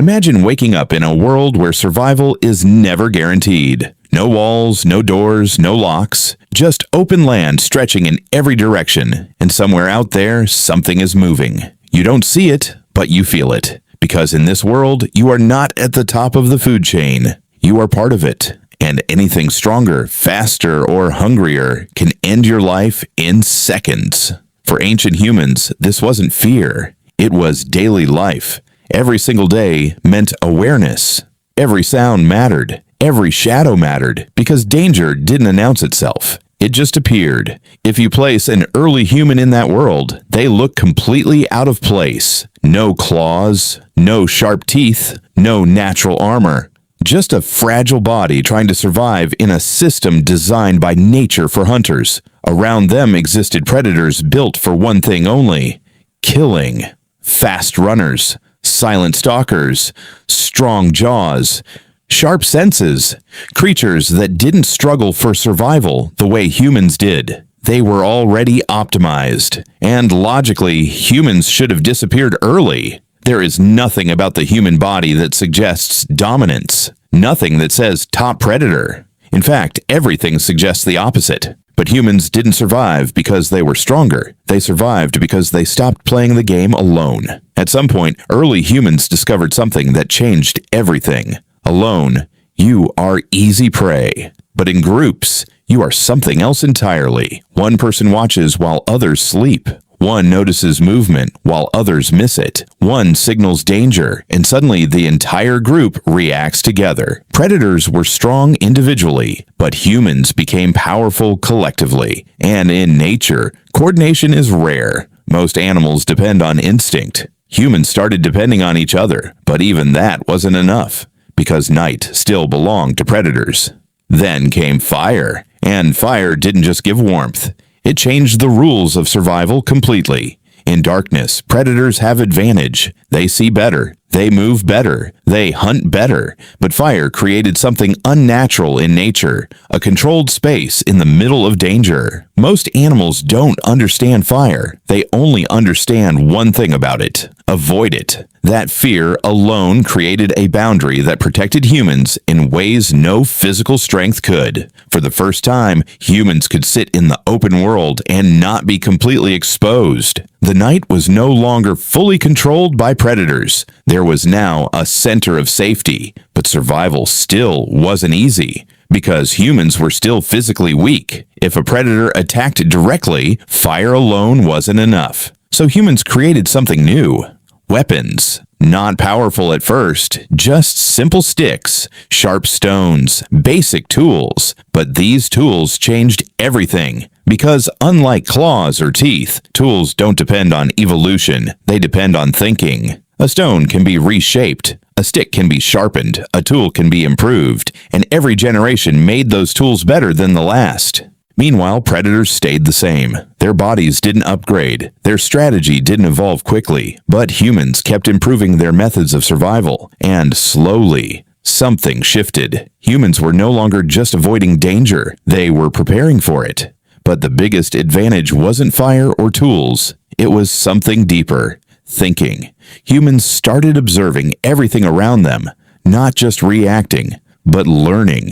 Imagine waking up in a world where survival is never guaranteed. No walls, no doors, no locks, just open land stretching in every direction, and somewhere out there, something is moving. You don't see it, but you feel it. Because in this world, you are not at the top of the food chain. You are part of it. And anything stronger, faster, or hungrier can end your life in seconds. For ancient humans, this wasn't fear. It was daily life. Every single day meant awareness. Every sound mattered. Every shadow mattered, because danger didn't announce itself. It just appeared. If you place an early human in that world, they look completely out of place. No claws, no sharp teeth, no natural armor. Just a fragile body trying to survive in a system designed by nature for hunters. Around them existed predators built for one thing only: killing. Fast runners, silent stalkers, strong jaws, sharp senses, creatures that didn't struggle for survival the way humans did. They were already optimized, and logically, humans should have disappeared early. There is nothing about the human body that suggests dominance, nothing that says top predator. In fact, everything suggests the opposite. But humans didn't survive because they were stronger. They survived because they stopped playing the game alone. At some point, early humans discovered something that changed everything. Alone, you are easy prey. But in groups, you are something else entirely. One person watches while others sleep. One notices movement while others miss it. One signals danger, and suddenly the entire group reacts together. Predators were strong individually, but humans became powerful collectively. And in nature, coordination is rare. Most animals depend on instinct. Humans started depending on each other, but even that wasn't enough, because night still belonged to predators. Then came fire, and fire didn't just give warmth. It changed the rules of survival completely. In darkness, predators have advantage. They see better. They move better. They hunt better. But fire created something unnatural in nature, a controlled space in the middle of danger. Most animals don't understand fire. They only understand one thing about it: avoid it. That fear alone created a boundary that protected humans in ways no physical strength could. For the first time, humans could sit in the open world and not be completely exposed. The night was no longer fully controlled by predators. There was now a center of safety, but survival still wasn't easy, because humans were still physically weak. If a predator attacked directly, fire alone wasn't enough. So humans created something new: weapons. Not powerful at first, just simple sticks, sharp stones, basic tools. But these tools changed everything. Because unlike claws or teeth, tools don't depend on evolution, they depend on thinking. A stone can be reshaped, a stick can be sharpened, a tool can be improved, and every generation made those tools better than the last. Meanwhile, predators stayed the same. Their bodies didn't upgrade, their strategy didn't evolve quickly, but humans kept improving their methods of survival, and slowly, something shifted. Humans were no longer just avoiding danger, they were preparing for it. But the biggest advantage wasn't fire or tools, it was something deeper: thinking. Humans started observing everything around them, not just reacting, but learning.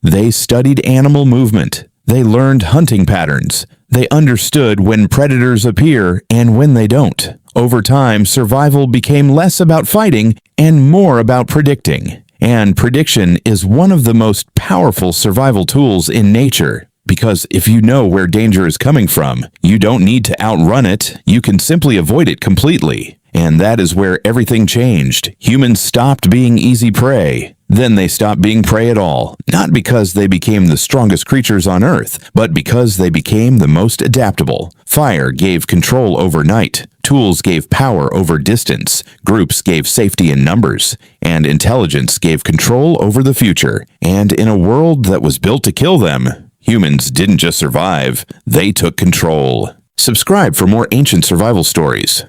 They studied animal movement. They learned hunting patterns. They understood when predators appear and when they don't. Over time, survival became less about fighting and more about predicting. And prediction is one of the most powerful survival tools in nature. Because if you know where danger is coming from, you don't need to outrun it, you can simply avoid it completely. And that is where everything changed. Humans stopped being easy prey. Then they stopped being prey at all. Not because they became the strongest creatures on Earth, but because they became the most adaptable. Fire gave control over night. Tools gave power over distance. Groups gave safety in numbers. And intelligence gave control over the future. And in a world that was built to kill them, humans didn't just survive, they took control. Subscribe for more ancient survival stories.